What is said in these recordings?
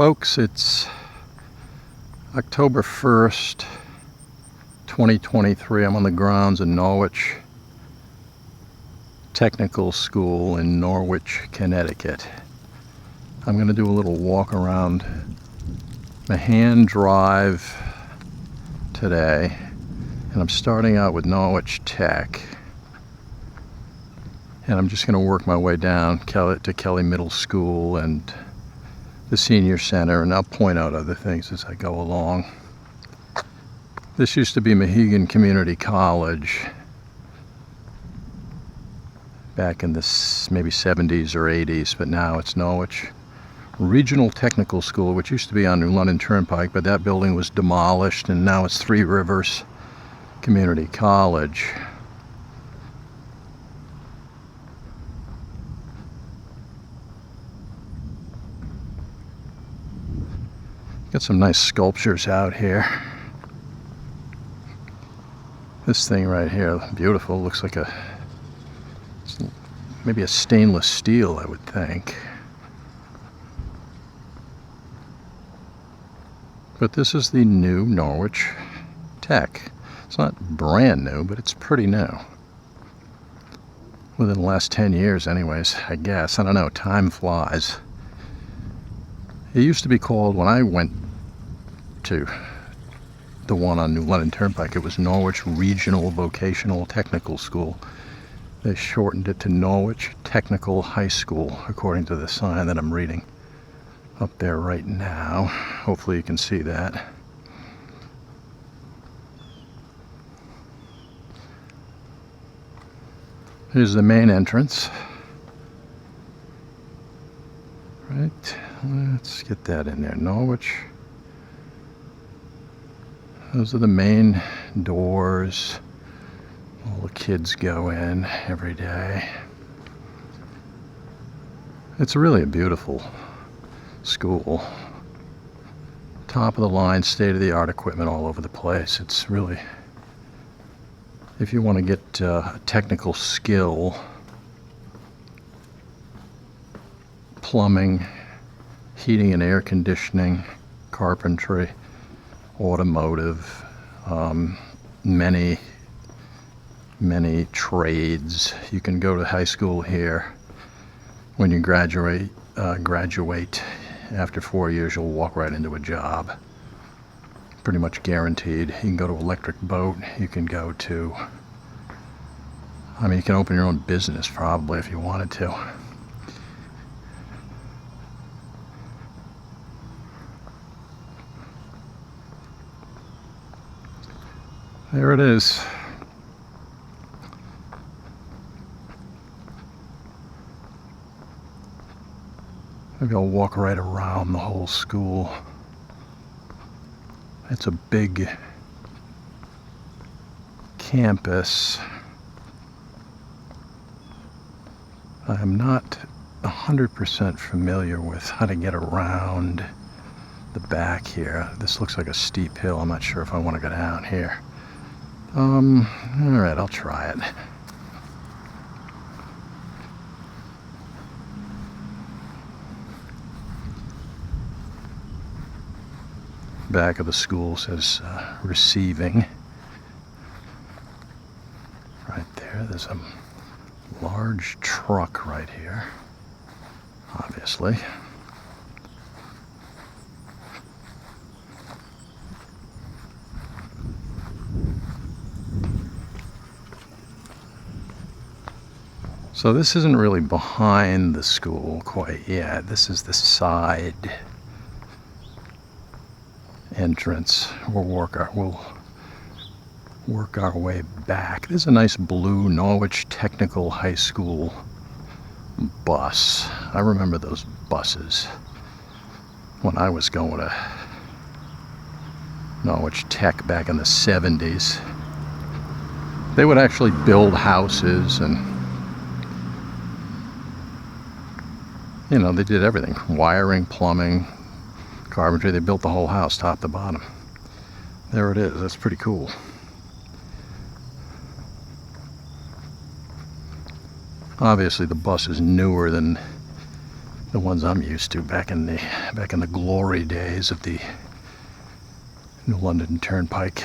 Folks, it's October 1st, 2023. I'm on the grounds of Norwich Technical School in Norwich, Connecticut. I'm going to do a little walk around Mahan Drive today, and I'm starting out with Norwich Tech, and I'm just going to work my way down to Kelly Middle School and the Senior Center, and I'll point out other things as I go along. This used to be Mohegan Community College back in the maybe 70s or 80s, but now it's Norwich Regional Technical School, which used to be on New London Turnpike, but that building was demolished, and now it's Three Rivers Community College. Got some nice sculptures out here. This thing right here, beautiful, looks like maybe a stainless steel, I would think. But this is the new Norwich Tech. It's not brand new, but it's pretty new. Within the last 10 years anyways, I guess. I don't know, time flies. It used to be called, when I went to the one on New London Turnpike, it was Norwich Regional Vocational Technical School. They shortened it to Norwich Technical High School, according to the sign that I'm reading up there right now. Hopefully you can see that. Here's the main entrance. Right, let's get that in there. Norwich. Those are the main doors. All the kids go in every day. It's really a beautiful school. Top of the line, state-of-the-art equipment all over the place. It's really, if you want to get technical skill, plumbing, heating and air conditioning, carpentry, automotive, many trades. You can go to high school here. When you graduate after 4 years, you'll walk right into a job. Pretty much guaranteed. You can go to electric boat. You can go to, you can open your own business probably if you wanted to. There it is. Maybe I'll walk right around the whole school. It's a big campus. I'm not 100% familiar with how to get around the back here. This looks like a steep hill. I'm not sure if I want to go down here. Alright, I'll try it. Back of the school says receiving. Right there, there's a large truck right here, obviously. So this isn't really behind the school quite yet. This is the side entrance. We'll work our way back. There's a nice blue Norwich Technical High School bus. I remember those buses when I was going to Norwich Tech back in the 70s. They would actually build houses, and they did everything. Wiring, plumbing, carpentry. They built the whole house, top to bottom. There it is. That's pretty cool. Obviously the bus is newer than the ones I'm used to back in the glory days of the New London Turnpike,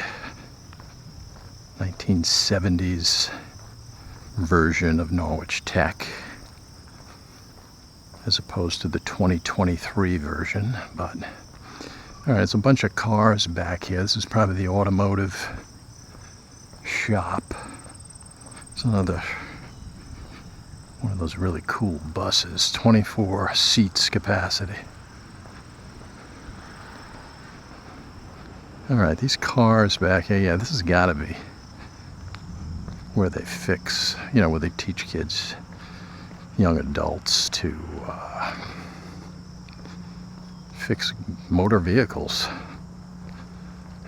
1970s version of Norwich Tech, as opposed to the 2023 version. But all right, it's a bunch of cars back here. This is probably the automotive shop. It's another one of those really cool buses, 24 seats capacity. All right, these cars back here, yeah, this has got to be where they fix, where they teach kids, young adults, to fix motor vehicles.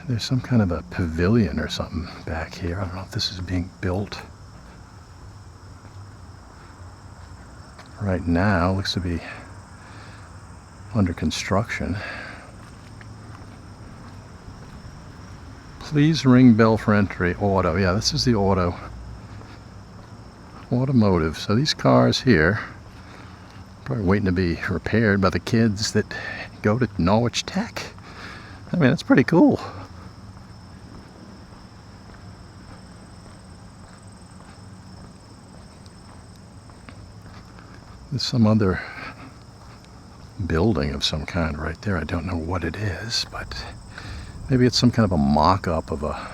There's some kind of a pavilion or something back here. I don't know if this is being built right now. Looks to be under construction. Please ring bell for entry. Auto. Yeah, this is the automotive. So these cars here probably waiting to be repaired by the kids that go to Norwich Tech. I mean, that's pretty cool. There's some other building of some kind right there. I don't know what it is, but maybe it's some kind of a mock-up of a,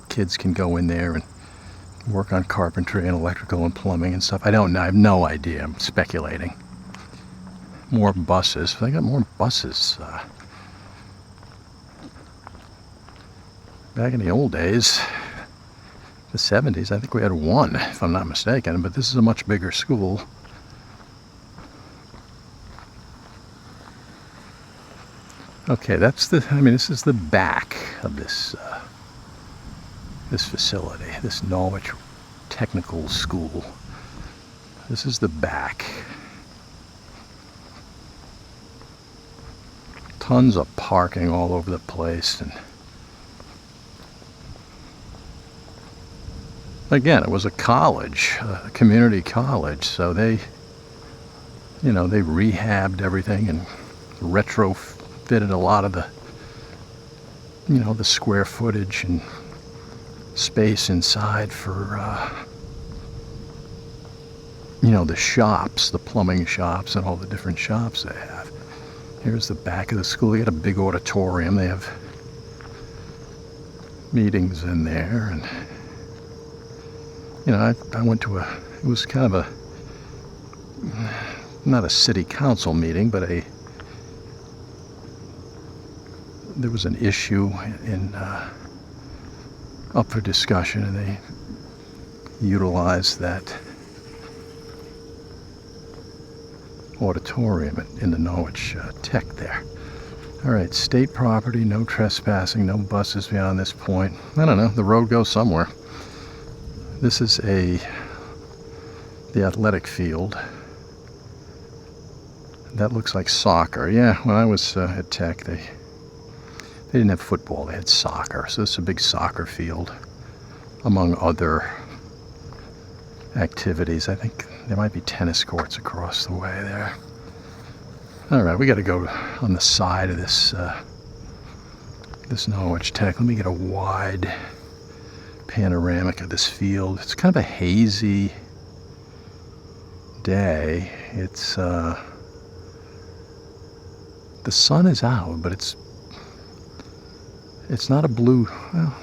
kids can go in there and work on carpentry and electrical and plumbing and stuff. I don't know. I have no idea. I'm speculating. More buses. They got more buses. Back in the old days, the 70s, I think we had one, if I'm not mistaken, but this is a much bigger school. Okay, this is the back of this facility, this Norwich Technical School. This is the back. Tons of parking all over the place, and again, it was a college, a community college, so they rehabbed everything and retrofitted a lot of the square footage and space inside for the shops, the plumbing shops, and all the different shops they have. Here's the back of the school. They got a big auditorium. They have meetings in there, and I went to it was kind of not a city council meeting, but there was an issue up for discussion, and they utilized that auditorium in the Norwich Tech there. All right, state property, no trespassing, no buses beyond this point. I don't know, the road goes somewhere. This is the athletic field. That looks like soccer. Yeah, when I was at Tech, they didn't have football, they had soccer. So it's a big soccer field, among other activities. I think there might be tennis courts across the way there. All right, we got to go on the side of this Norwich Tech. Let me get a wide panoramic of this field. It's kind of a hazy day. It's the sun is out, but it's not a blue. Well,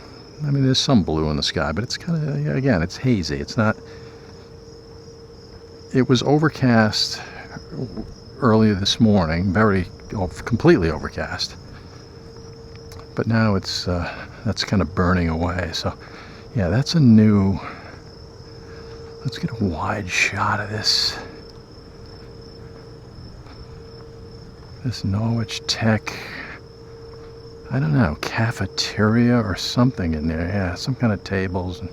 I mean, there's some blue in the sky, but it's kind of, again, it's hazy. It's not. It was overcast earlier this morning, completely overcast. But now that's kind of burning away. So, yeah, that's a new. Let's get a wide shot of this Norwich Tech. I don't know, cafeteria or something in there. Yeah, some kind of tables. And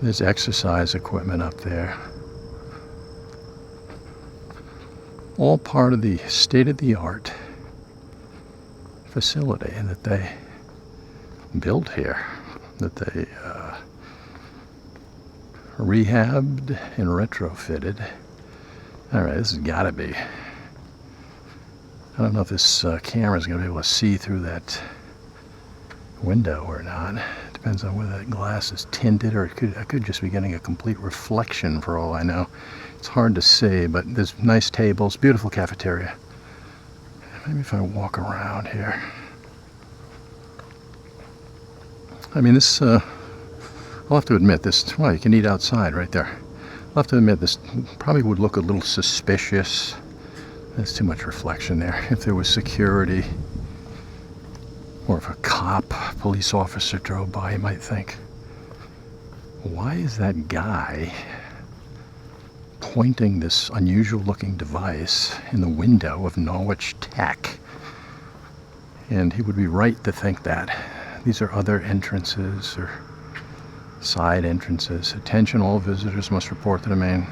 there's exercise equipment up there. All part of the state-of-the-art facility that they built here, that they Rehabbed and retrofitted. Alright, this has got to be. I don't know if this camera is going to be able to see through that window or not. Depends on whether that glass is tinted, or I could just be getting a complete reflection for all I know. It's hard to see, but there's nice tables, beautiful cafeteria. Maybe if I walk around here. I mean, this, I'll have to admit this, well, you can eat outside right there. I'll have to admit this probably would look a little suspicious. There's too much reflection there. If there was security, or if a cop, police officer drove by, you might think, why is that guy pointing this unusual looking device in the window of Norwich Tech? And he would be right to think that. These are other entrances or side entrances. Attention, all visitors must report to the main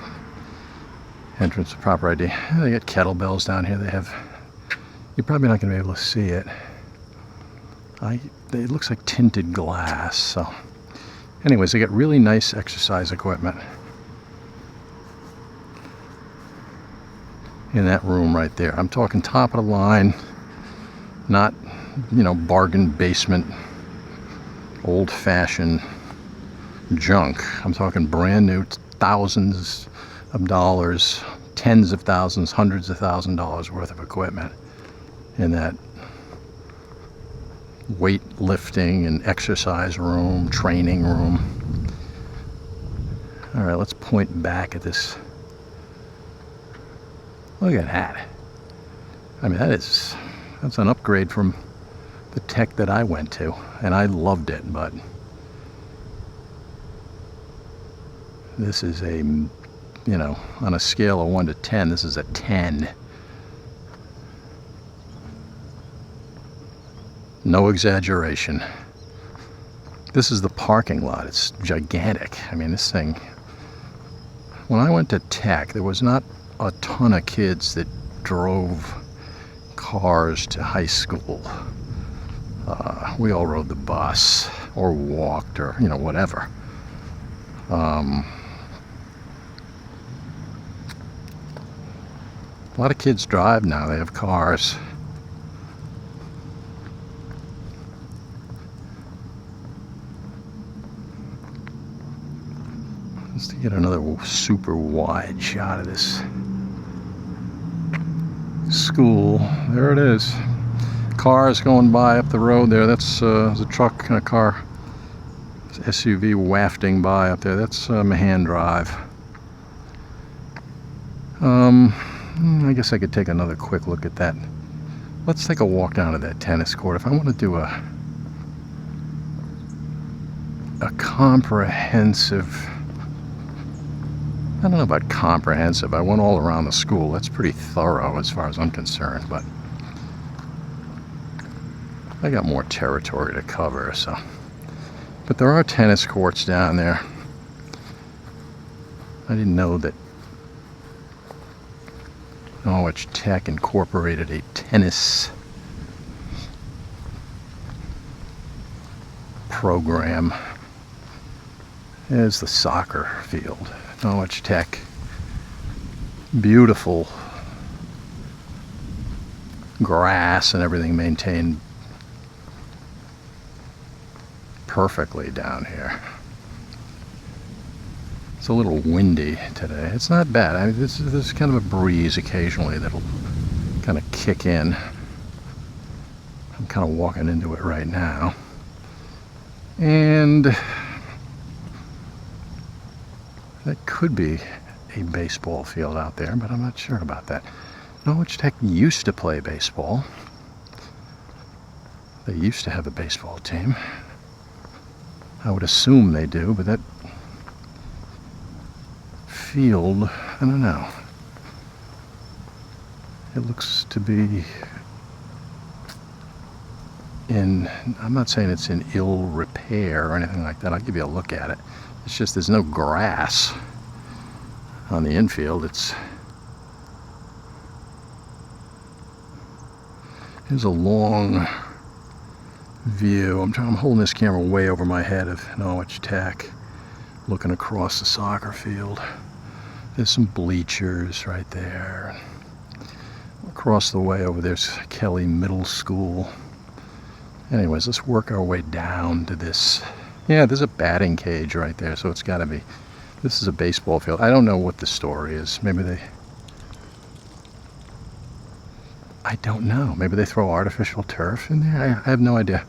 entrance with proper ID. They got kettlebells down here. They have, you're probably not going to be able to see it. It looks like tinted glass. So anyways, they got really nice exercise equipment in that room right there. I'm talking top of the line, not, bargain basement, old-fashioned junk. I'm talking brand new, thousands of dollars, tens of thousands, hundreds of $1,000s worth of equipment in that weightlifting and exercise room, training room. All right, let's point back at this. Look at that. I mean, that's an upgrade from the tech that I went to, and I loved it, but this is a, on a scale of 1 to 10, this is a 10. No exaggeration. This is the parking lot. It's gigantic. I mean, this thing, when I went to Tech, there was not a ton of kids that drove cars to high school. We all rode the bus or walked or, whatever. A lot of kids drive now. They have cars. Let's get another super wide shot of this school. There it is. Cars going by up the road there. That's a truck and a car. SUV wafting by up there. That's Mahan Drive. I guess I could take another quick look at that. Let's take a walk down to that tennis court. If I want to do a comprehensive, I don't know about comprehensive. I went all around the school. That's pretty thorough as far as I'm concerned, but I got more territory to cover, so. But there are tennis courts down there. I didn't know that Norwich Tech incorporated a tennis program. There's the soccer field. Norwich Tech. Beautiful grass and everything maintained perfectly down here. It's a little windy today. It's not bad. I mean, there's kind of a breeze occasionally that'll kind of kick in. I'm kind of walking into it right now. And that could be a baseball field out there, but I'm not sure about that. Norwich Tech used to play baseball. They used to have a baseball team. I would assume they do, but that field, I don't know. It looks to be I'm not saying it's in ill repair or anything like that. I'll give you a look at it. It's just there's no grass on the infield. Here's a long view. I'm holding this camera way over my head of Norwich Tech. looking across the soccer field. There's some bleachers right there. Across the way over there's Kelly Middle School. Anyways, let's work our way down to this. Yeah, there's a batting cage right there, so it's got to be. This is a baseball field. I don't know what the story is. Maybe they... I don't know. Maybe they throw artificial turf in there? I have no idea.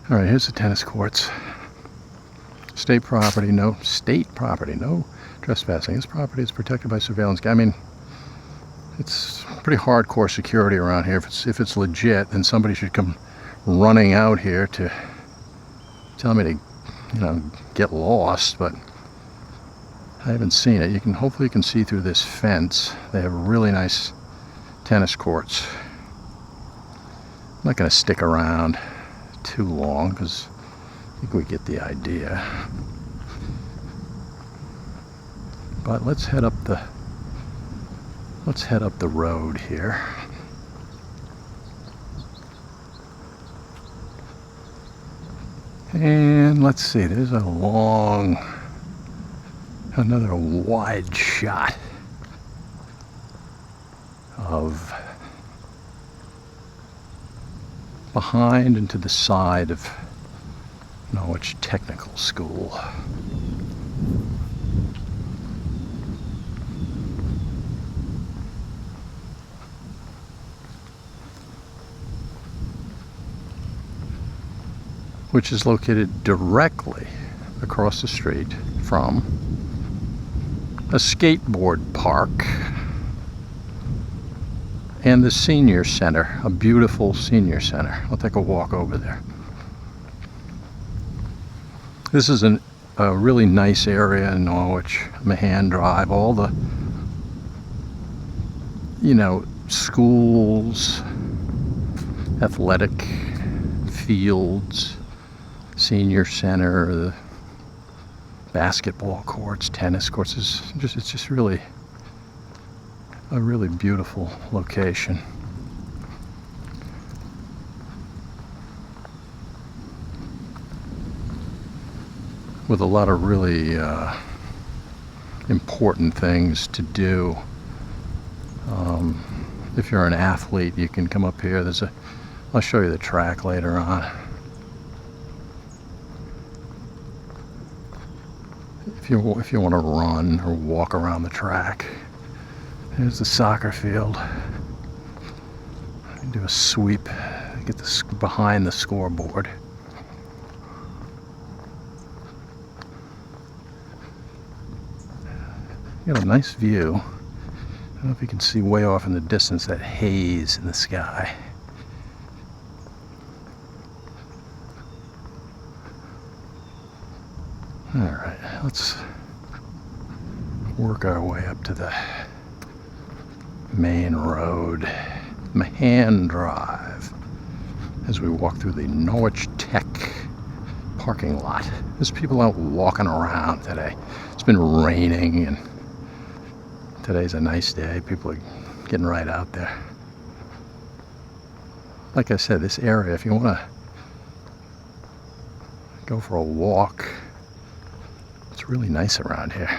All right, here's the tennis courts. State property, no trespassing. This property is protected by surveillance. I mean, it's pretty hardcore security around here. If it's legit, then somebody should come running out here to tell me to, get lost. But I haven't seen it. Hopefully you can see through this fence. They have really nice tennis courts. I'm not going to stick around too long because I think we get the idea. But let's head up the road here. And let's see, there's another wide shot of behind and to the side of Norwich Technical School. Which is located directly across the street from a skateboard park and the senior center, a beautiful senior center. I'll take a walk over there. This is a really nice area in Norwich, Mahan Drive. All the, schools, athletic fields, senior center, the basketball courts, tennis courts. It's just really a really beautiful location. With a lot of really important things to do. If you're an athlete, you can come up here. I'll show you the track later on. If you want to run or walk around the track. There's the soccer field. Do a sweep, get this behind the scoreboard. You got a nice view. I don't know if you can see way off in the distance that haze in the sky. All right, let's work our way up to the main road, Mahan Drive, as we walk through the Norwich Tech parking lot. There's people out walking around today. It's been raining and today's a nice day. People are getting right out there. Like I said, this area, if you want to go for a walk, it's really nice around here.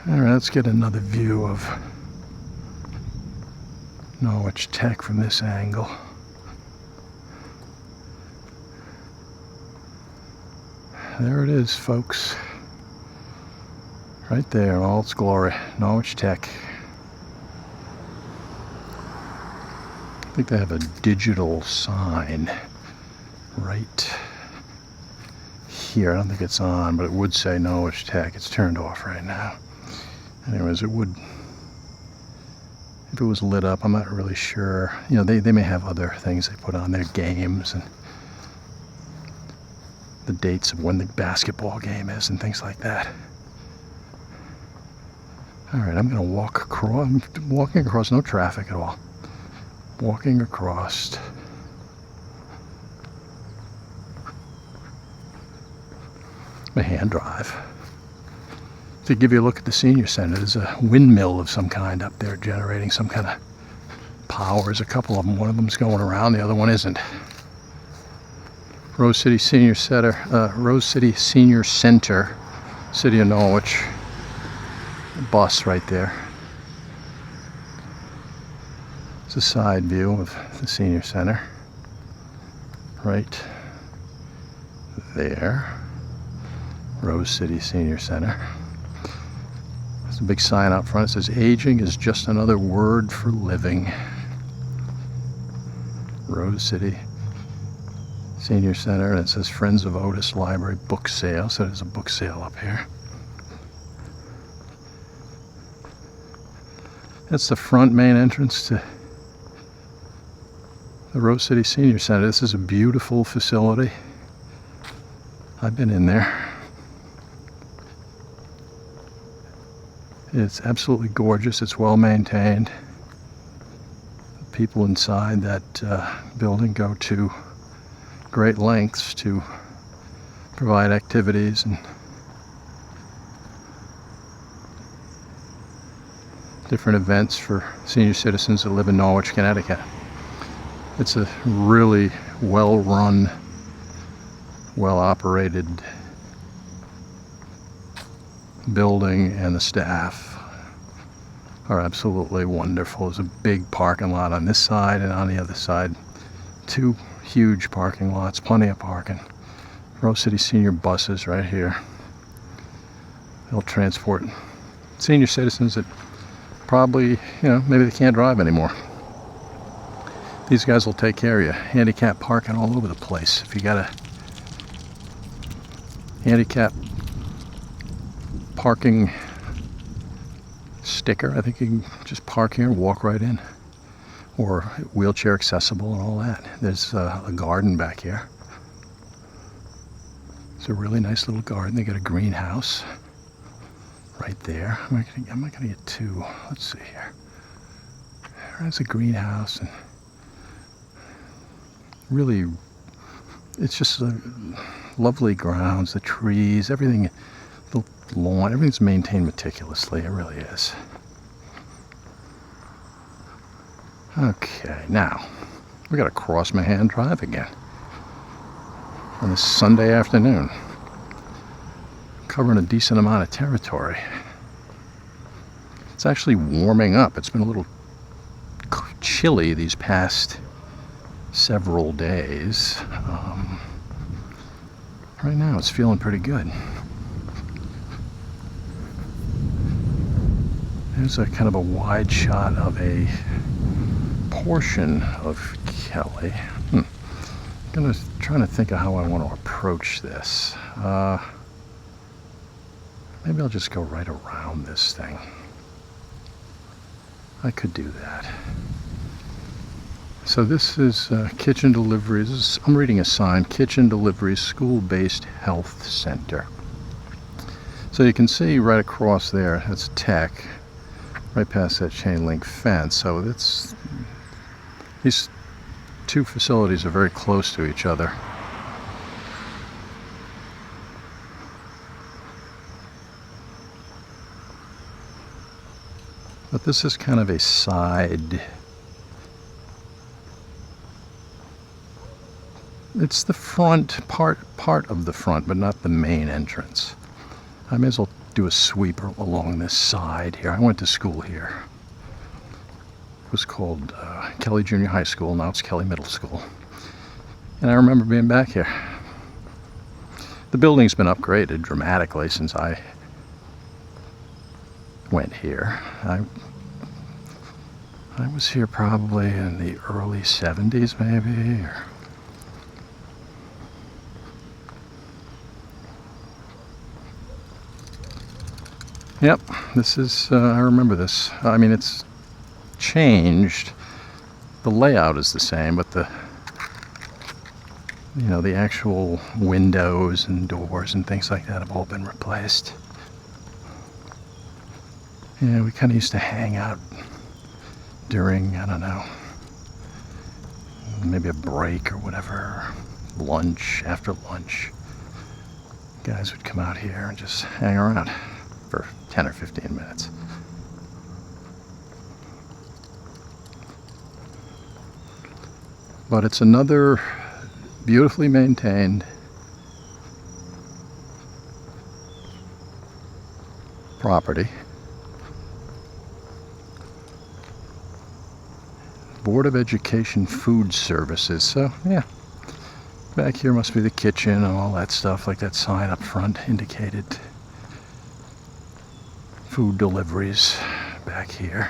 All right, let's get another view of Norwich Tech from this angle. There it is, folks. Right there in all its glory, Norwich Tech. I think they have a digital sign right here. I don't think it's on, but it would say Norwich Tech. It's turned off right now. Anyways, it would, if it was lit up, I'm not really sure. They may have other things they put on their games and the dates of when the basketball game is and things like that. All right, I'm going to walk across. I'm walking across, no traffic at all. Walking across Mahan Drive to give you a look at the senior center. There's a windmill of some kind up there generating some kind of power. There's a couple of them. One of them's going around, the other one isn't. Rose City Senior Center, City of Norwich. Bus right there. It's a side view of the senior center. Right there. Rose City Senior Center. There's a big sign out front. It says, "Aging is just another word for living." Rose City Senior Center, and it says Friends of Otis Library book sale. So there's a book sale up here. That's the front main entrance to the Rose City Senior Center. This is a beautiful facility. I've been in there. It's absolutely gorgeous. It's well maintained. The people inside that building go to great lengths to provide activities and different events for senior citizens that live in Norwich, Connecticut. It's a really well-run, well-operated building, and the staff are absolutely wonderful. There's a big parking lot on this side, and on the other side, two huge parking lots, plenty of parking. Rose City Senior buses right here. They'll transport senior citizens that probably, maybe they can't drive anymore. These guys will take care of you. Handicap parking all over the place. If you got a handicap parking sticker, I think you can just park here and walk right in. Or wheelchair accessible and all that. There's a garden back here. It's a really nice little garden. They got a greenhouse right there. I'm not gonna get too. Let's see here. There's a greenhouse, and really, it's just lovely grounds. The trees, everything, the lawn, everything's maintained meticulously. It really is. Okay, now we got to cross Mahan Drive again on this Sunday afternoon, covering a decent amount of territory. It's actually warming up. It's been a little chilly these past several days. Right now it's feeling pretty good. There's a kind of a wide shot of a portion of Kelly. I'm trying to think of how I want to approach this. Maybe I'll just go right around this thing. I could do that. So this is kitchen deliveries. I'm reading a sign, kitchen deliveries, school-based health center. So you can see right across there, that's tech, right past that chain link fence. So these two facilities are very close to each other. But this is kind of a side. It's the front part of the front, but not the main entrance. I may as well do a sweep along this side here. I went to school here. It was called Kelly Junior High School. Now it's Kelly Middle School. And I remember being back here. The building's been upgraded dramatically since I went here. I was here probably in the early 70s maybe. Yep, this is, I remember this. I mean, it's changed. The layout is the same, but the actual windows and doors and things like that have all been replaced. Yeah, we kind of used to hang out during, I don't know, maybe a break or whatever, lunch, after lunch. Guys would come out here and just hang around. for 10 or 15 minutes. But it's another beautifully maintained property. Board of Education Food Services. So, yeah. Back here must be the kitchen and all that stuff, like that sign up front indicated. Food deliveries back here.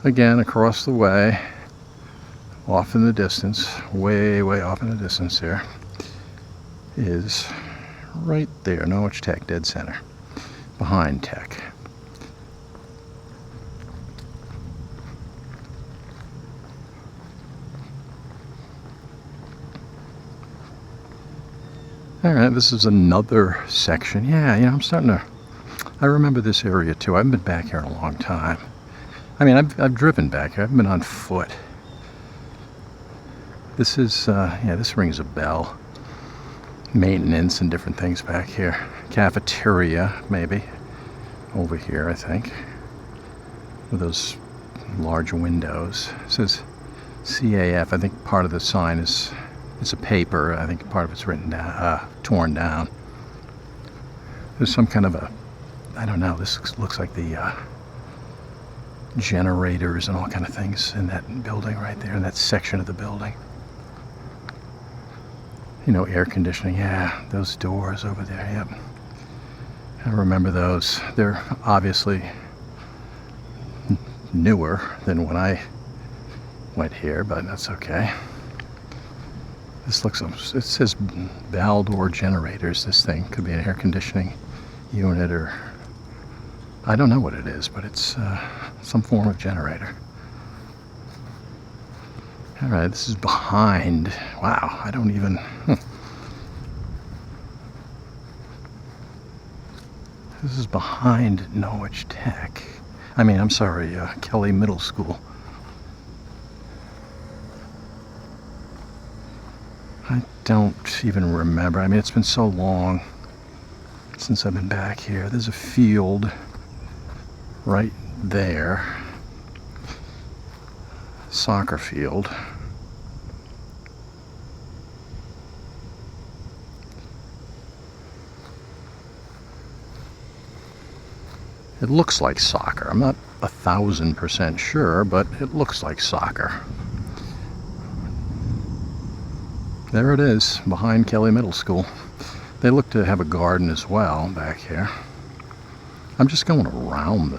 Again, across the way, off in the distance, way off in the distance there, is right there, Norwich Tech, dead center, behind Tech. Alright, this is another section. Yeah, I remember this area too. I haven't been back here in a long time. I mean, I've driven back here. I haven't been on foot. This is, this rings a bell. Maintenance and different things back here. Cafeteria, maybe. Over here, I think. With those large windows. It says CAF. I think part of the sign is... It's a paper. I think part of it's written down, torn down. There's some kind of a, I don't know, this looks like the generators and all kind of things in that building right there, in that section of the building. Air conditioning, yeah, those doors over there, yep. I remember those. They're obviously newer than when I went here, but that's okay. This looks, it says Baldor generators, this thing. Could be an air conditioning unit or, I don't know what it is, but it's some form of generator. Alright, this is behind, wow, I don't even, This is behind Norwich Tech. I'm sorry, Kelly Middle School. I don't even remember. It's been so long since I've been back here. There's a field right there. Soccer field. It looks like soccer. I'm not 1,000% sure, but it looks like soccer. There it is, behind Kelly Middle School. They look to have a garden as well back here. I'm just going around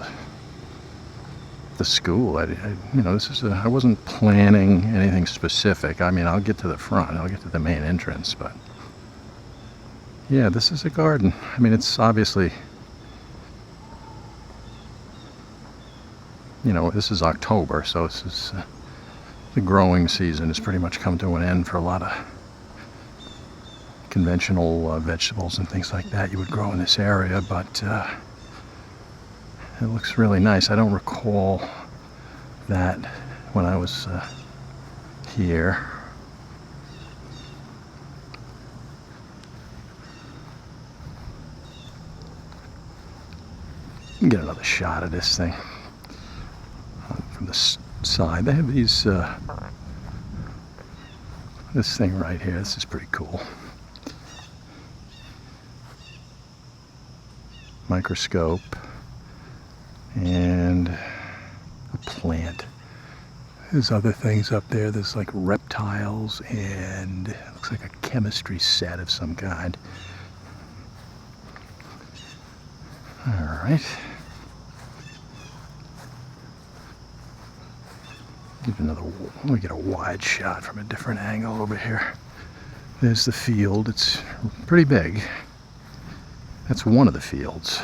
the school. I wasn't planning anything specific. I'll get to the front. I'll get to the main entrance, but yeah, this is a garden. It's obviously, this is October, so this is the growing season has pretty much come to an end for a lot of conventional vegetables and things like that you would grow in this area, but it looks really nice. I don't recall that when I was here. Get another shot of this thing from the side. They have these this thing right here. This is pretty cool. Microscope and a plant. There's other things up there. There's like reptiles and it looks like a chemistry set of some kind. All right. Let me get a wide shot from a different angle over here. There's the field. It's pretty big. That's one of the fields.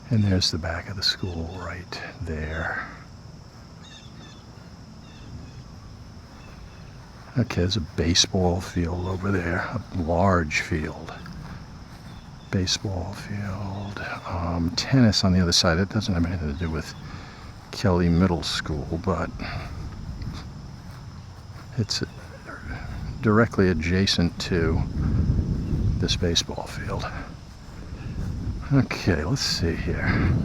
And there's the back of the school right there. Okay, there's a baseball field over there, a large field. Baseball field. Tennis on the other side. That doesn't have anything to do with Kelly Middle School, but it's directly adjacent to this baseball field. Okay, let's see here. I'm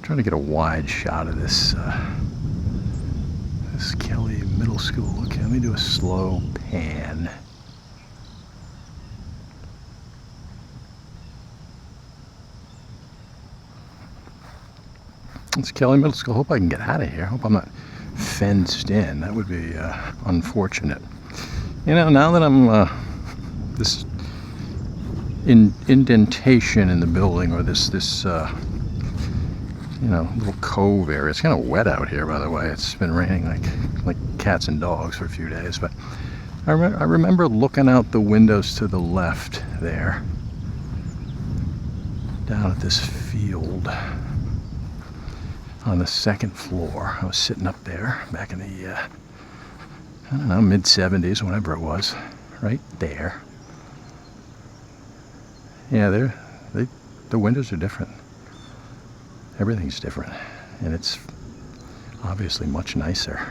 trying to get a wide shot of this this Kelly Middle School. Okay, let me do a slow pan. It's Kelly Middle School. Hope I can get out of here. Hope I'm not fenced in. That would be unfortunate. You know, now that I'm this indentation in the building, or this you know, little cove area. It's kind of wet out here, by the way. It's been raining like cats and dogs for a few days. But I remember looking out the windows to the left there, down at this field on the second floor. I was sitting up there back in the I don't know, mid-70s, whenever it was, right there. Yeah, the windows are different. Everything's different, and it's obviously much nicer.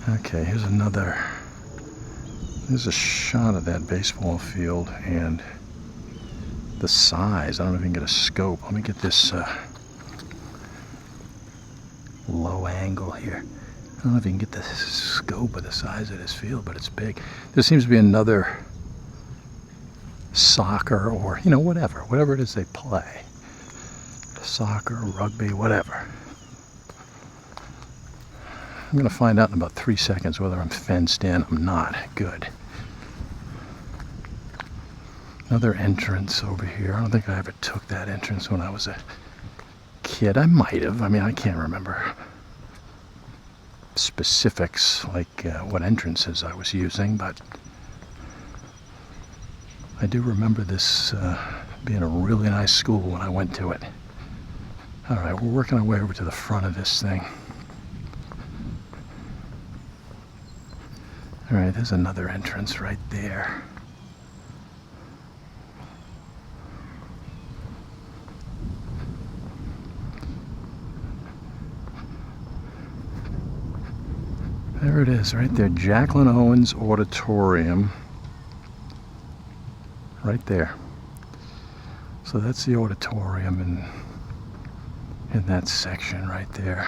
Okay, here's a shot of that baseball field and the size. I don't know if you can get a scope. Let me get this low angle here. I don't know if you can get the scope of the size of this field, but it's big. There seems to be another soccer, or you know, whatever it is they play, soccer, rugby, whatever. I'm gonna find out in about 3 seconds whether I'm fenced in. I'm not. Good. Another entrance over here. I don't think I ever took that entrance when I was a kid. I might have. I mean, I can't remember specifics like what entrances I was using, but I do remember this being a really nice school when I went to it. All right, we're working our way over to the front of this thing. All right, there's another entrance right there. There it is, right there, Jacqueline Owens Auditorium. Right there. So that's the auditorium in that section right there.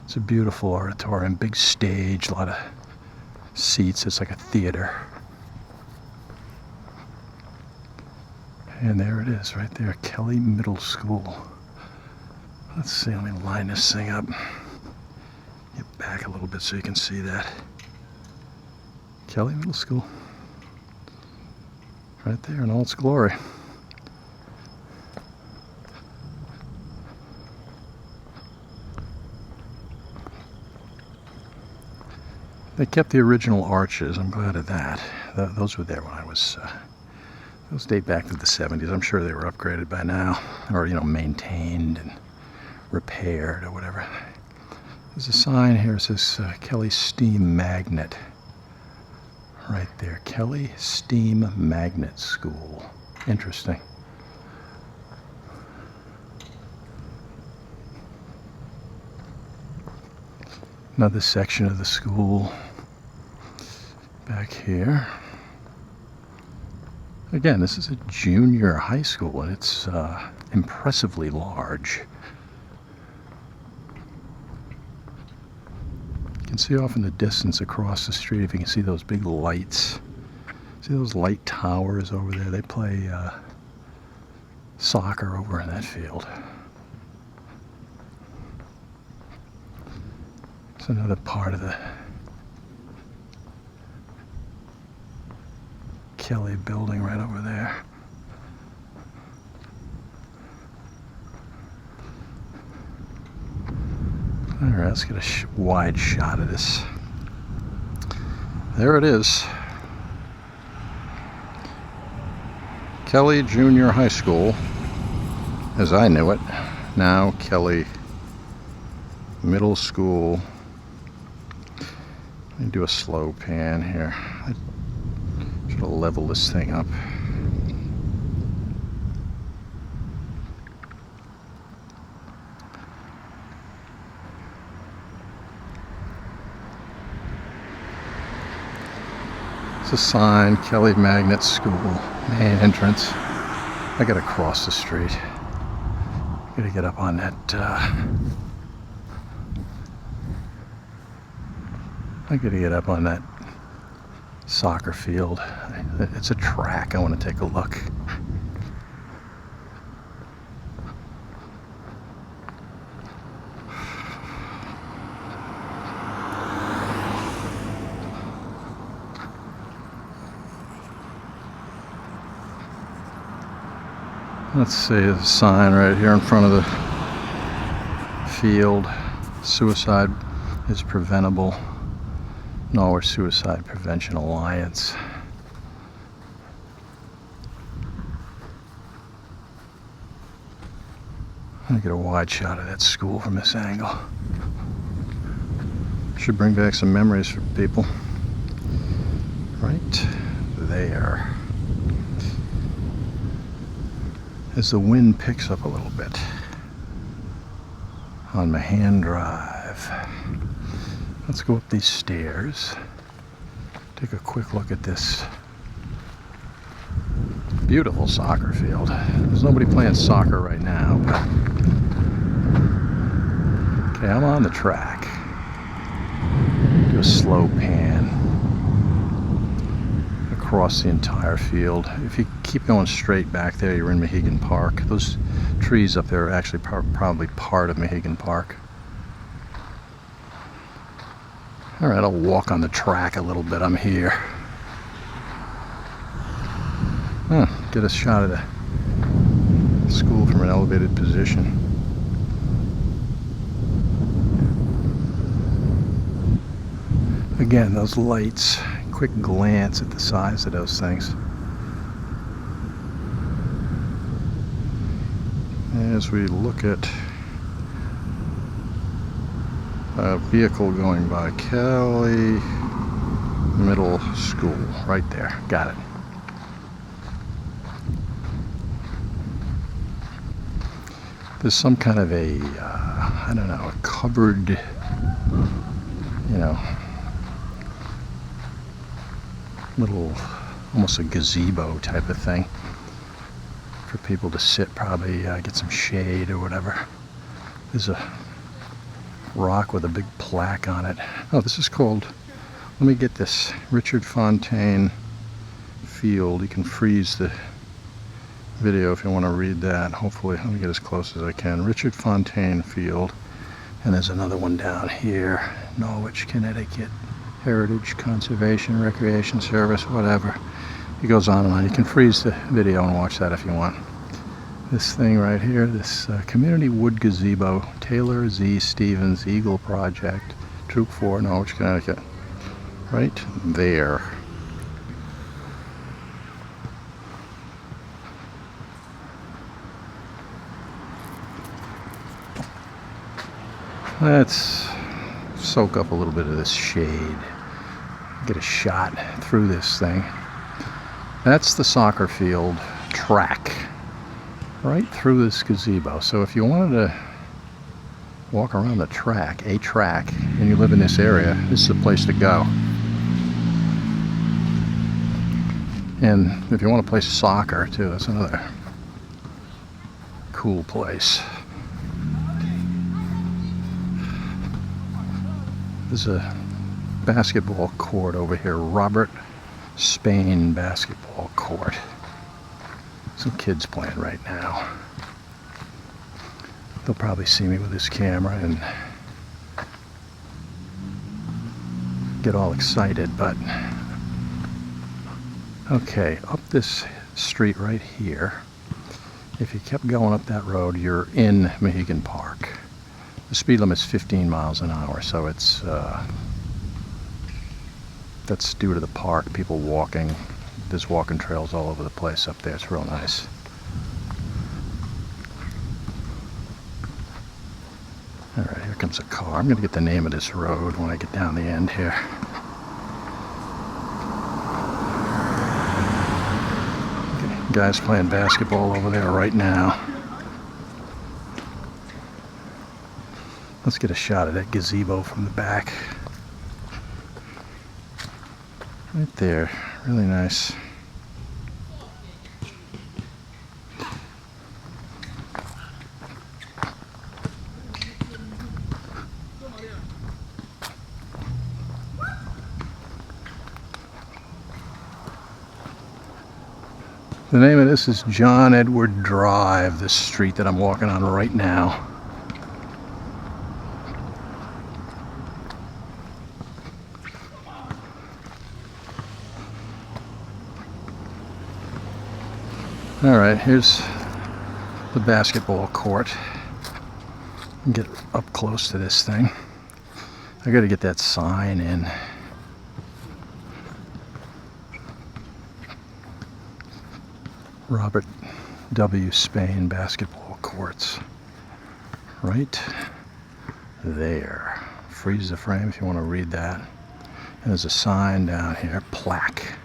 It's a beautiful auditorium, big stage, a lot of seats. It's like a theater. And there it is, right there, Kelly Middle School. Let's see, let me line this thing up. Get back a little bit so you can see that. Kelly Middle School. Right there in all its glory. They kept the original arches. I'm glad of that. Those were there when I was, those date back to the 70s. I'm sure they were upgraded by now, or, you know, maintained and repaired or whatever. There's a sign here that says Kelly Steam Magnet. Right there, Kelly Steam Magnet School. Interesting. Another section of the school back here. Again, this is a junior high school, and it's impressively large. You can see off in the distance across the street, if you can see those big lights. See those light towers over there? They play soccer over in that field. It's another part of the Kelly building right over there. All right, let's get a wide shot of this. There it is. Kelly Junior High School, as I knew it. Now Kelly Middle School. Let me do a slow pan here. I should level this thing up. It's a sign, Kelly Magnet School, main entrance. I gotta cross the street. Gotta get up on that, I gotta get up on that soccer field. It's a track. I want to take a look. Let's see, there's a sign right here in front of the field. Suicide is preventable. Norwich Suicide Prevention Alliance. Let me get a wide shot of that school from this angle. Should bring back some memories for people. Right there. As the wind picks up a little bit on Mahan Drive. Let's go up these stairs. Take a quick look at this beautiful soccer field. There's nobody playing soccer right now, but okay, I'm on the track. Do a slow pan across the entire field. If you keep going straight back there, you're in Mohegan Park. Those trees up there are actually probably part of Mohegan Park. All right, I'll walk on the track a little bit. I'm here. Get a shot of the school from an elevated position. Again, those lights, quick glance at the size of those things. As we look at a vehicle going by Kelly Middle School, right there. Got it. There's some kind of a, I don't know, a covered, you know, little, almost a gazebo type of thing for people to sit, probably get some shade or whatever. There's a rock with a big plaque on it. Oh, this is called, let me get this, Richard Fontaine Field. You can freeze the video if you want to read that. Hopefully, let me get as close as I can. Richard Fontaine Field. And there's another one down here, Norwich, Connecticut, Heritage Conservation Recreation Service, whatever. It goes on and on. You can freeze the video and watch that if you want. This thing right here, this Community Wood Gazebo, Taylor Z. Stevens Eagle Project, Troop 4, Norwich, Connecticut. Right there. Let's soak up a little bit of this shade. Get a shot through this thing. That's the soccer field track. Right through this gazebo. So if you wanted to walk around the track, and you live in this area, this is the place to go. And if you want to play soccer too, that's another cool place. There's a basketball court over here, Robert Spayne basketball court. Some kids playing right now. They'll probably see me with this camera and get all excited, but okay, up this street right here, if you kept going up that road, you're in Mohegan Park. The speed limit's 15 miles an hour, so it's that's due to the park, people walking. There's walking trails all over the place up there. It's real nice. All right, here comes a car. I'm going to get the name of this road when I get down the end here. Okay, guys playing basketball over there right now. Let's get a shot of that gazebo from the back. Right there, Really nice. The name of this is John Edward Drive, this street that I'm walking on right now. Alright, here's the basketball court. Get up close to this thing. I gotta get that sign in. Robert W. Spayne basketball courts. Right there. Freeze the frame if you want to read that. And there's a sign down here, plaque.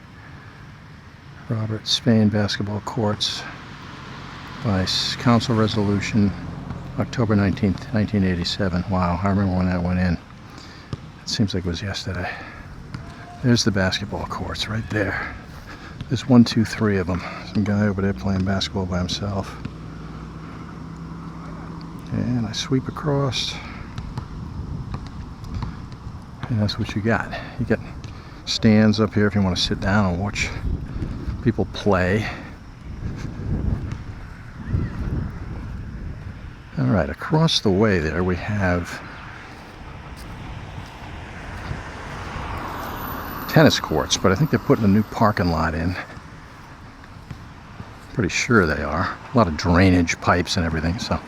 Robert Spayne basketball courts by Council Resolution October 19th, 1987. Wow, I remember when that went in. It seems like it was yesterday. There's the basketball courts right there. There's 1, 2, 3 of them. Some guy over there playing basketball by himself. And I sweep across. And that's what you got. You got stands up here if you want to sit down and watch people play. Alright, across the way there we have tennis courts, but I think they're putting a new parking lot in. Pretty sure they are. A lot of drainage pipes and everything, so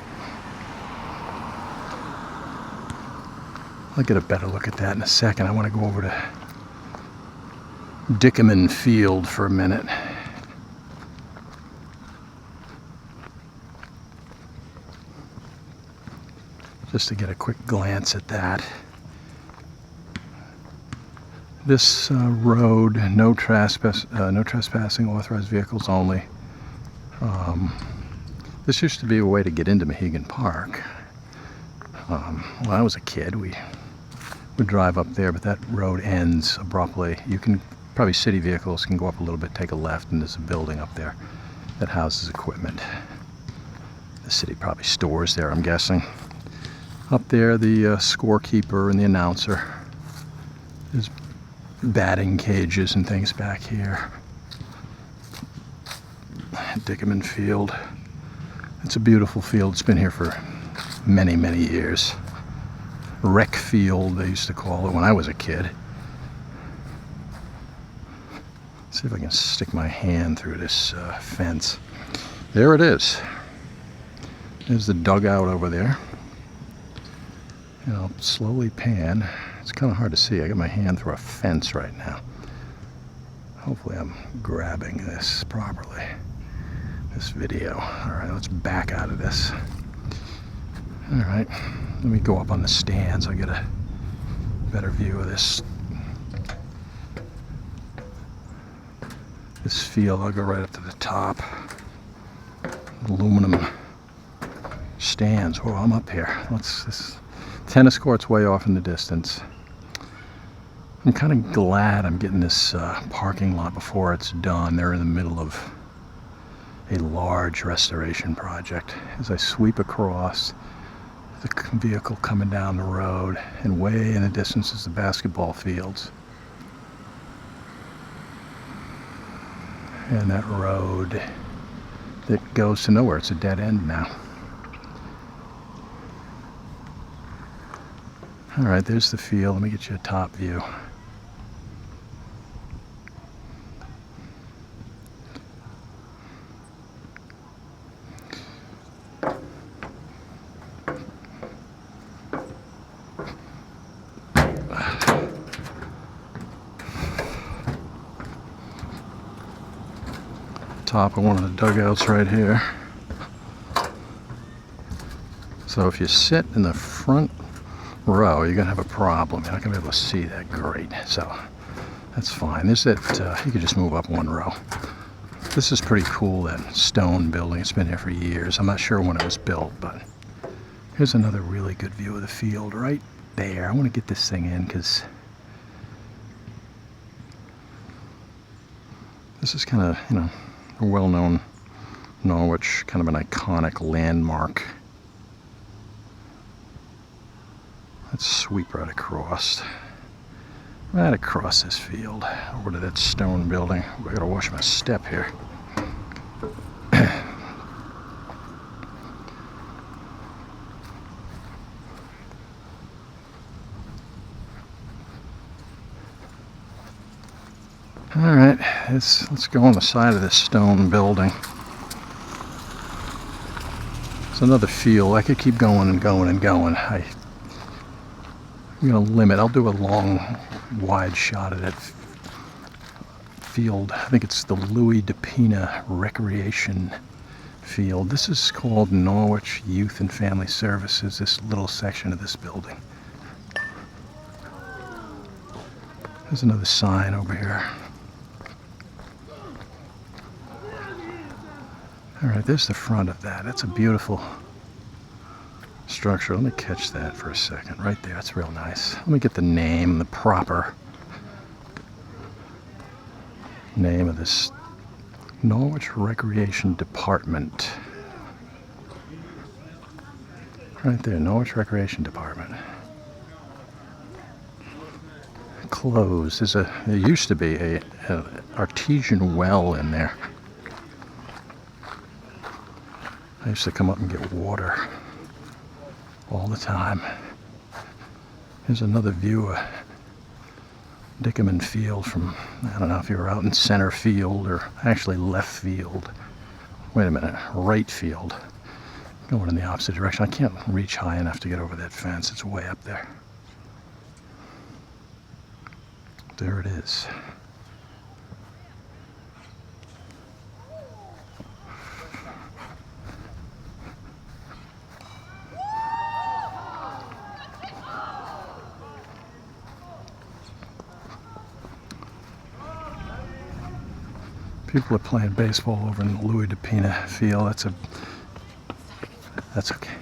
I'll get a better look at that in a second. I want to go over to Dickenman Field for a minute. Just to get a quick glance at that. This road, no trespassing, authorized vehicles only. This used to be a way to get into Mohegan Park. When I was a kid, we would drive up there, but that road ends abruptly. You can, probably city vehicles can go up a little bit, take a left, and there's a building up there that houses equipment. The city probably stores there, I'm guessing. Up there, the scorekeeper and the announcer. There's batting cages and things back here. Dickenman Field. It's a beautiful field. It's been here for many, many years. Rec field, they used to call it when I was a kid. See if I can stick my hand through this fence. There it is. There's the dugout over there. And I'll slowly pan. It's kind of hard to see. I got my hand through a fence right now. Hopefully I'm grabbing this properly. This video. Alright, let's back out of this. Alright, let me go up on the stands. I'll get a better view of this field. I'll go right up to the top. Aluminum stands. Oh, I'm up here. This tennis court's way off in the distance. I'm kind of glad I'm getting this parking lot before it's done. They're in the middle of a large restoration project. As I sweep across, the vehicle coming down the road, and way in the distance is the basketball fields. And that road that goes to nowhere. It's a dead end now. Alright, there's the field. Let me get you a top view. Top of one of the dugouts right here. So if you sit in the front row, you're gonna have a problem. You're not gonna be able to see that great. So that's fine. There's that, you could just move up one row. This is pretty cool, that stone building. It's been here for years. I'm not sure when it was built, but here's another really good view of the field right there. I want to get this thing in because This is kind of, a well-known Norwich, kind of an iconic landmark. Let's sweep right across this field over to that stone building. I gotta wash my step here. All right, let's go on the side of this stone building. It's another field. I could keep going and going and going. I'm gonna limit. I'll do a long, wide shot of that field. I think it's the Depina Recreation Field. This is called Norwich Youth and Family Services, this little section of this building. There's another sign over here. All right, there's the front of that. That's a beautiful structure. Let me catch that for a second. Right there, that's real nice. Let me get the name, the proper name of this Norwich Recreation Department. Right there, Norwich Recreation Department. Closed. There used to be a artesian well in there. I used to come up and get water all the time. Here's another view of Dickenman Field from, I don't know if you were out in center field or actually left field. Wait a minute, right field. Going in the opposite direction. I can't reach high enough to get over that fence. It's way up there. There it is. People are playing baseball over in the Depina Field. That's okay.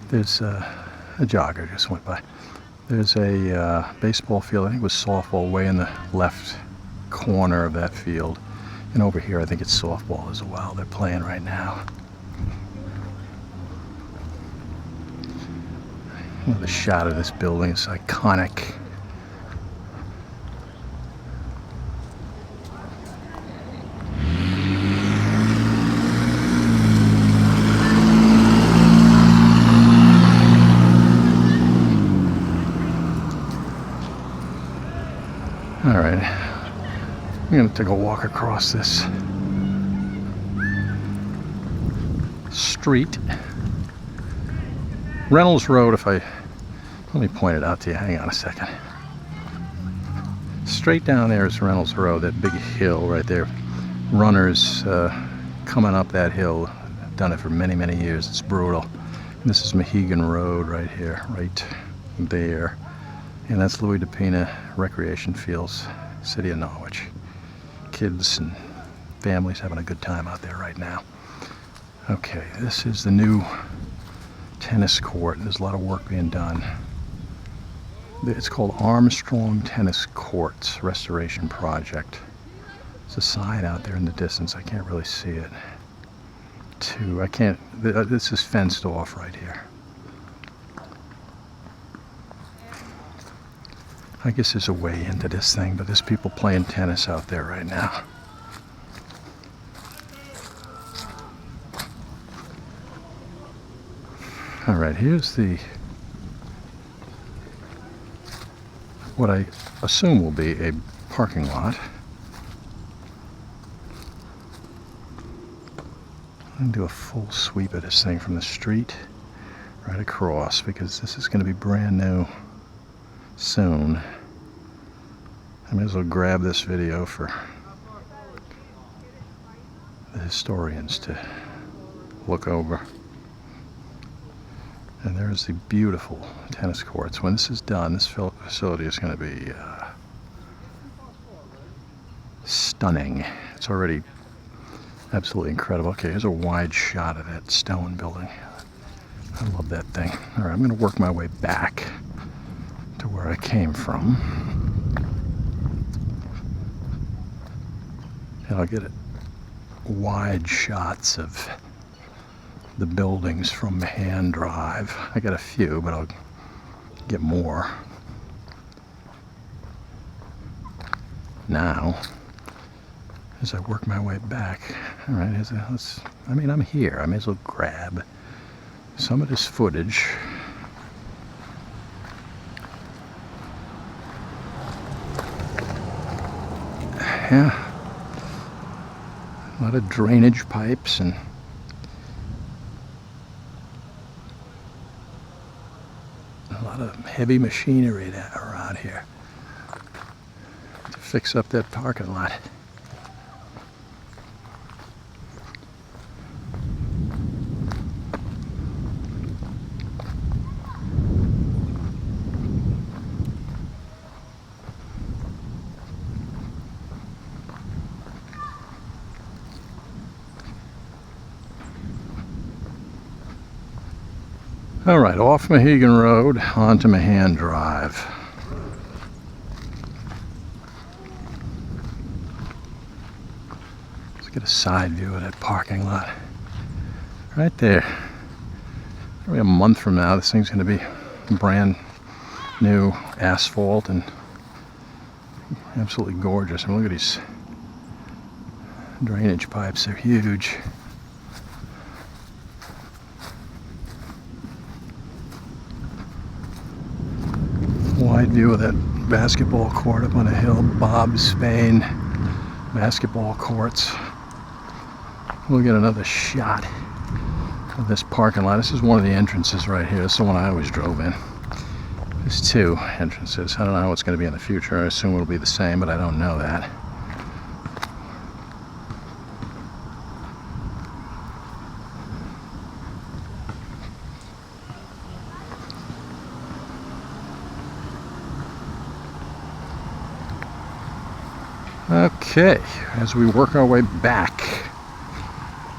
There's a jogger just went by. There's a baseball field. I think it was softball way in the left corner of that field. And over here, I think it's softball as well. They're playing right now. Another shot of this building. It's iconic. All right, I'm going to take a walk across this street. Reynolds Road, let me point it out to you, hang on a second. Straight down there is Reynolds Road, that big hill right there. Runners coming up that hill, done it for many, many years, it's brutal. And this is Mohegan Road right here, right there. And that's Depina Recreation Fields, City of Norwich. Kids and families having a good time out there right now. Okay, this is the new tennis court. There's a lot of work being done. It's called Armstrong Tennis Courts Restoration Project. There's a sign out there in the distance. I can't really see it. This is fenced off right here. I guess there's a way into this thing, but there's people playing tennis out there right now. All right, here's what I assume will be a parking lot. I'm going to do a full sweep of this thing from the street right across, because this is going to be brand new soon. I may as well grab this video for the historians to look over. And there's the beautiful tennis courts. When this is done, this facility is going to be stunning. It's already absolutely incredible. Okay, here's a wide shot of that stone building. I love that thing. All right, I'm going to work my way back to where I came from. And I'll get it wide shots of the buildings from Mahan Drive. I got a few, but I'll get more. Now, as I work my way back, all right, I'm here. I may as well grab some of this footage. Yeah, a lot of drainage pipes and a lot of heavy machinery around here to fix up that parking lot. All right, off Mohegan Road onto Mahan Drive. Let's get a side view of that parking lot. Right there. Probably a month from now, this thing's going to be brand new asphalt and absolutely gorgeous. I mean, look at these drainage pipes, they're huge. Wide view of that basketball court up on a hill, Spayne basketball courts. We'll get another shot of this parking lot. This is one of the entrances right here. This is the one I always drove in. There's two entrances. I don't know how it's going to be in the future. I assume it'll be the same, but I don't know that. Okay, as we work our way back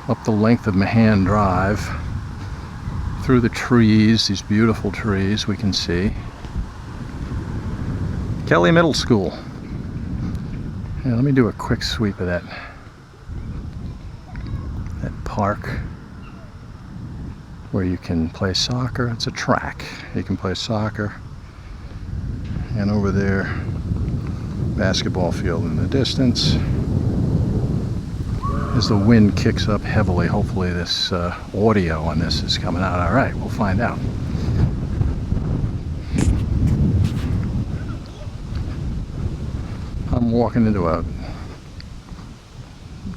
up the length of Mahan Drive, through the trees, these beautiful trees we can see Kelly Middle School. Yeah, let me do a quick sweep of that park where you can play soccer. It's a track. You can play soccer, and over there, basketball field in the distance. As the wind kicks up heavily, hopefully this audio on this is coming out all right. We'll find out. I'm walking into a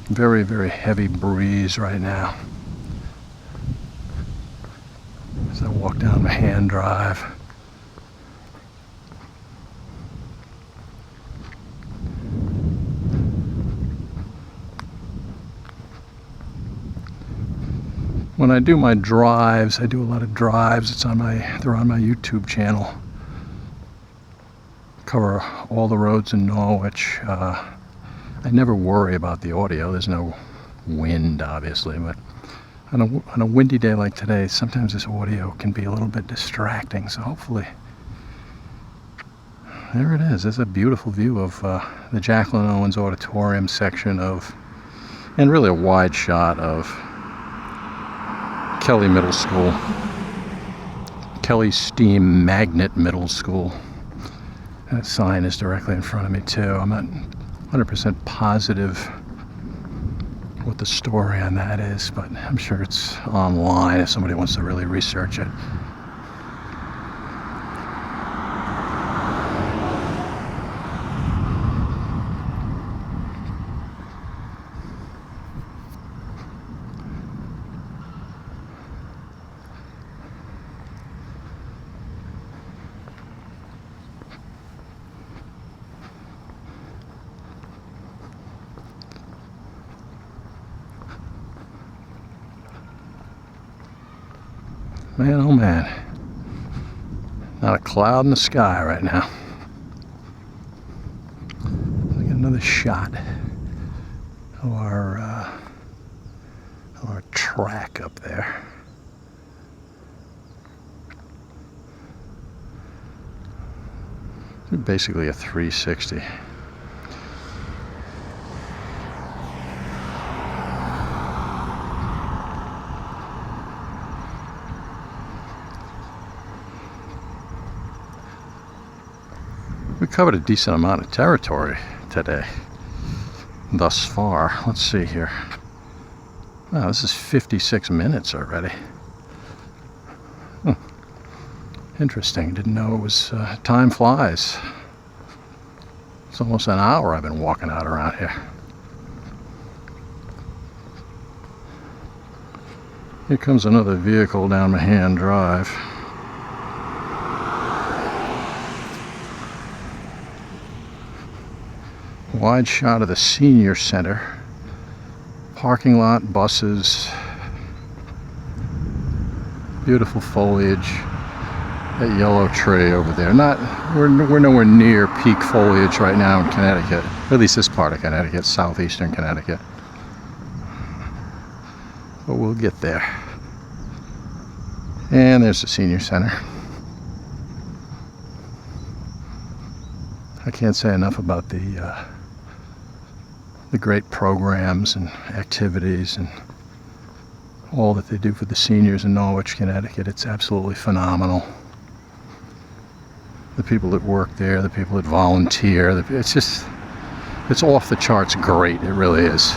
very, very heavy breeze right now as I walk down Mahan Drive. When I do my drives, I do a lot of drives. They're on my YouTube channel. Cover all the roads in Norwich. I never worry about the audio. There's no wind, obviously, but on a windy day like today, sometimes this audio can be a little bit distracting. So hopefully, there it is. There's a beautiful view of the Jacqueline Owens Auditorium section and really a wide shot of Kelly Middle School, Kelly Steam Magnet Middle School. That sign is directly in front of me too. I'm not 100% positive what the story on that is, but I'm sure it's online if somebody wants to really research it. Man, oh man, not a cloud in the sky right now. I get another shot of our track up there. Basically a 360. covered a decent amount of territory today, thus far. Let's see here. Wow, this is 56 minutes already. Interesting. Didn't know it was, time flies. It's almost an hour I've been walking out around here. Here comes another vehicle down Mahan Drive. Wide shot of the senior center. Parking lot, buses. Beautiful foliage. That yellow tree over there. We're nowhere near peak foliage right now in Connecticut. At least this part of Connecticut, southeastern Connecticut. But we'll get there. And there's the senior center. I can't say enough about the great programs and activities and all that they do for the seniors in Norwich, Connecticut. It's absolutely phenomenal. The people that work there, the people that volunteer, it's off the charts great. It really is.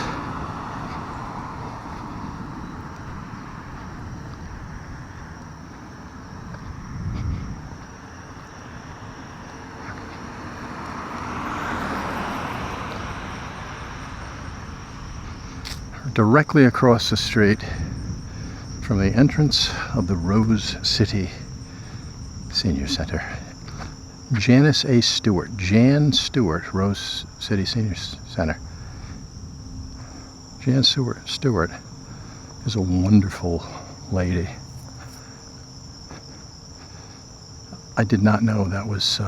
Directly across the street from the entrance of the Rose City Senior Center. Janice A. Stewart. Jan Stewart, Rose City Senior Center. Jan Stewart is a wonderful lady. I did not know that was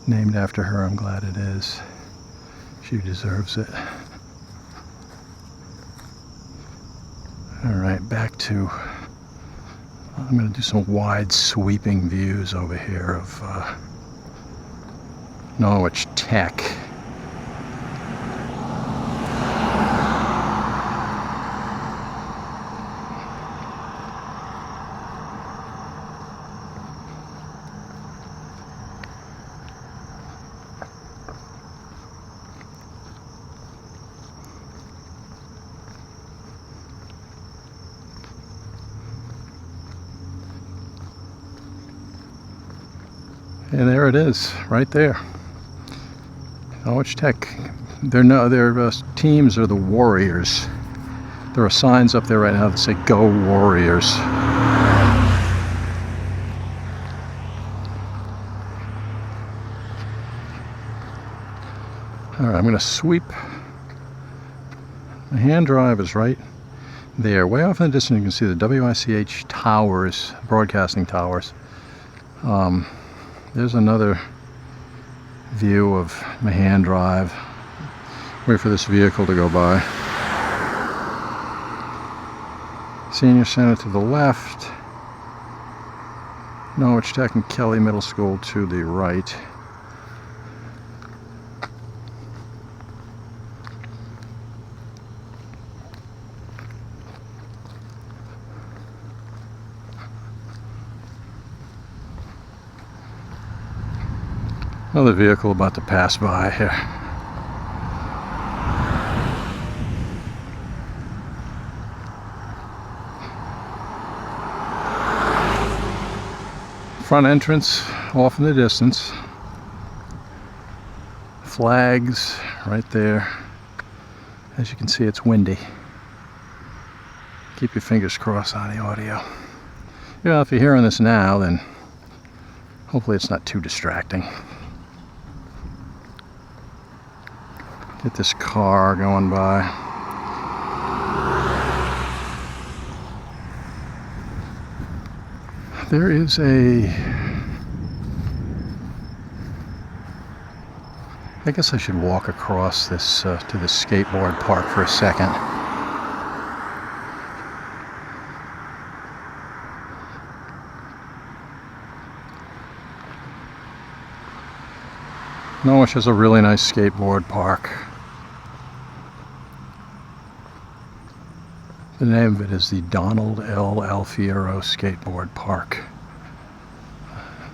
named after her. I'm glad it is. She deserves it. All right, back to, I'm going to do some wide sweeping views over here of Norwich Tech. And there it is, right there. Norwich Tech. Their teams are the Warriors. There are signs up there right now that say "Go Warriors." All right, I'm going to sweep. Mahan Drive is right there. Way off in the distance, you can see the WICH towers, broadcasting towers. There's another view of Mahan Drive. Wait for this vehicle to go by. Senior Center to the left. Norwich Tech and Kelly Middle School to the right. Another vehicle about to pass by here. Front entrance off in the distance. Flags right there. As you can see, it's windy. Keep your fingers crossed on the audio. Yeah, if you're hearing this now, then hopefully it's not too distracting. Get this car going by. There is I guess I should walk across this to the skateboard park for a second. Norwich has a really nice skateboard park. The name of it is the Donald L. Alfiero Skateboard Park.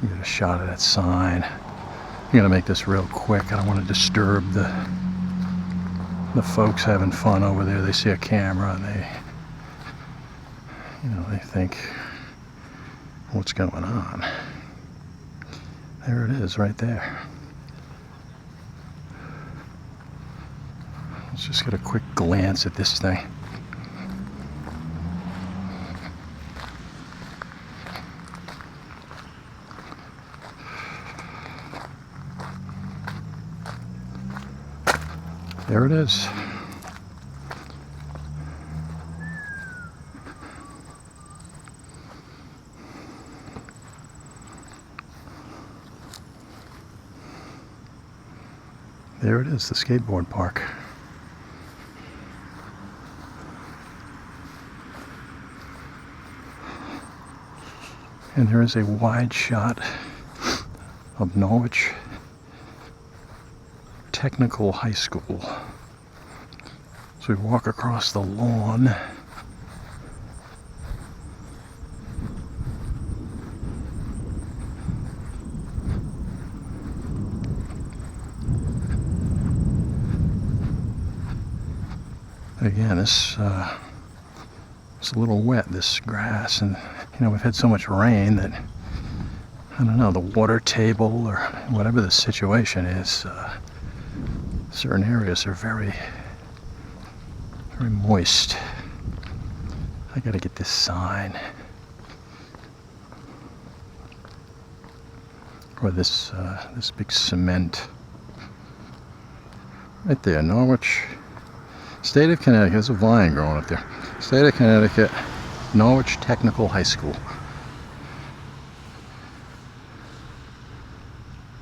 Get a shot of that sign. I'm gonna make this real quick. I don't want to disturb the folks having fun over there. They see a camera and they think, what's going on? There it is, right there. Let's just get a quick glance at this thing. There it is. There it is, the skateboard park. And there is a wide shot of Norwich Technical High School. So we walk across the lawn. Again, it's a little wet, this grass, and we've had so much rain that I don't know, the water table or whatever the situation is, certain areas are very, very moist. I gotta get this sign, or this big cement right there. Norwich State of Connecticut. There's a vine growing up there. State of Connecticut, Norwich Technical High School.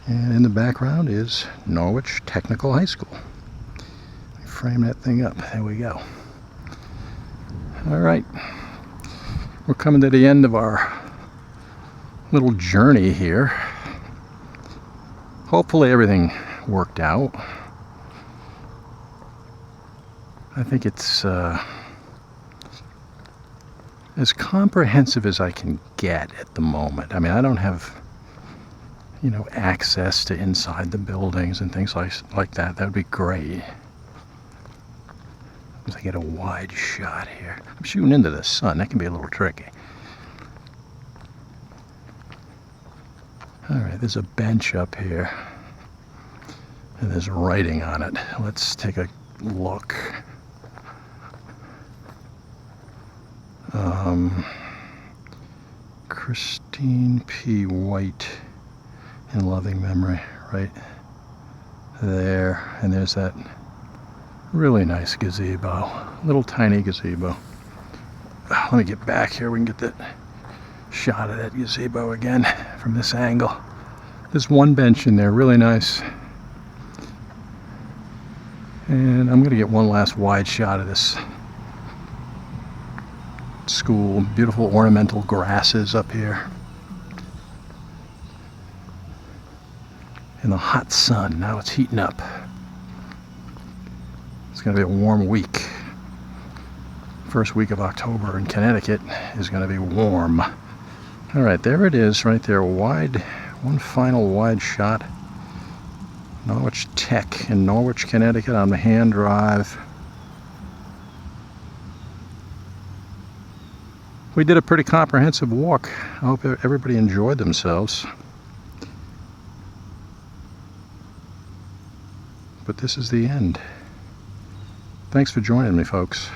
And in the background is Norwich Technical High School. Let me frame that thing up. There we go. All right. We're coming to the end of our little journey here. Hopefully everything worked out. I think it's as comprehensive as I can get at the moment. I mean, I don't have, access to inside the buildings and things like that. That would be great. If I get a wide shot here. I'm shooting into the sun. That can be a little tricky. All right, there's a bench up here. And there's writing on it. Let's take a look. Christine P. White, in loving memory, right there. And there's that really nice gazebo, little tiny gazebo. Let me get back here. We can get that shot of that gazebo again from this angle. There's one bench in there, really nice. And I'm gonna get one last wide shot of this school. Beautiful ornamental grasses up here in the hot sun. Now it's heating up. It's going to be a warm week. First week of October in Connecticut is going to be warm. All right, there it is right there. Wide, one final wide shot. Norwich Tech in Norwich, Connecticut on Mahan Drive. We did a pretty comprehensive walk. I hope everybody enjoyed themselves. But this is the end. Thanks for joining me, folks.